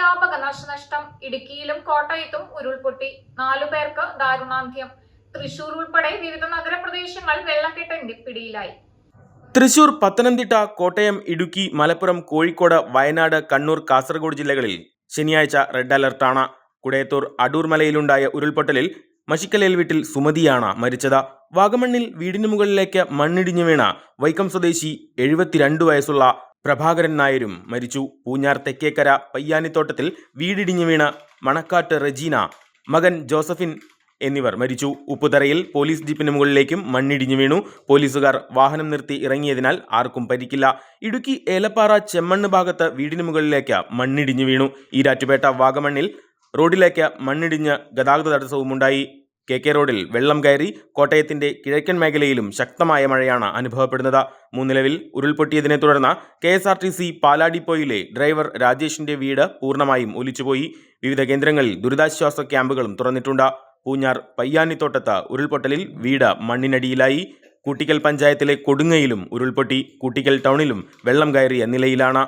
വ്യാപക നാശനഷ്ടം. ഇടുക്കിയിലും കോട്ടയത്തും ഉരുൾപൊട്ടി. 4 പേർക്ക് ദാരുണാന്ത്യം. തൃശൂർ ഉൾപ്പെടെ വിവിധ നഗരപ്രദേശങ്ങൾ വെള്ളക്കെട്ടിന്റെ പിടിയിലായി. തൃശൂർ, പത്തനംതിട്ട, കോട്ടയം, ഇടുക്കി, മലപ്പുറം, കോഴിക്കോട്, വയനാട്, കണ്ണൂർ, കാസർഗോഡ് ജില്ലകളിൽ ശനിയാഴ്ച റെഡ് അലർട്ടാണ്. കുടയത്തൂർ അടൂർ മലയിലുണ്ടായ ഉരുൾപൊട്ടലിൽ മഷിക്കലേൽ വീട്ടിൽ സുമതിയാണ് മരിച്ചത്. വാഗമണ്ണിൽ വീടിന് മുകളിലേക്ക് മണ്ണിടിഞ്ഞു വീണ വൈക്കം സ്വദേശി 72 വയസ്സുള്ള പ്രഭാകരൻ നായരും മരിച്ചു. പൂഞ്ഞാർ തെക്കേക്കര പയ്യാനിത്തോട്ടത്തിൽ വീടിടിഞ്ഞു വീണ് മണക്കാട്ട് റെജീന, മകൻ ജോസഫിൻ എന്നിവർ മരിച്ചു. ഉപ്പുതറയിൽ പോലീസ് ജീപ്പിന് മുകളിലേക്കും മണ്ണിടിഞ്ഞു വീണു. പോലീസുകാർ വാഹനം നിർത്തി ഇറങ്ങിയതിനാൽ ആർക്കും പരിക്കില്ല. ഇടുക്കി ഏലപ്പാറ ചെമ്മണ്ണ് ഭാഗത്ത് വീടിന് മുകളിലേക്ക് മണ്ണിടിഞ്ഞു വീണു. ഈരാറ്റുപേട്ട വാഗമണ്ണിൽ റോഡിലേക്ക് മണ്ണിടിഞ്ഞ് ഗതാഗത തടസ്സവുമുണ്ടായി. KK റോഡിൽ വെള്ളം കയറി. കോട്ടയത്തിന്റെ കിഴക്കൻ മേഖലയിലും ശക്തമായ മഴയാണ് അനുഭവപ്പെടുന്നത്. മൂന്നിലവിൽ ഉരുൾപൊട്ടിയതിനെ തുടർന്ന് KSRTC പാലാ ഡിപ്പോയിലെ ഡ്രൈവർ രാജേഷിന്റെ വീട് പൂർണ്ണമായും ഒലിച്ചുപോയി. വിവിധ കേന്ദ്രങ്ങളിൽ ദുരിതാശ്വാസ ക്യാമ്പുകളും തുറന്നിട്ടുണ്ട്. പൂഞ്ഞാർ പയ്യാനിത്തോട്ടത്ത് ഉരുൾപൊട്ടലിൽ വീട് മണ്ണിനടിയിലായി. കൂട്ടിക്കൽ പഞ്ചായത്തിലെ കൊടുങ്ങയിലും ഉരുൾപൊട്ടി. കൂട്ടിക്കൽ ടൗണിലും വെള്ളം കയറിയ നിലയിലാണ്.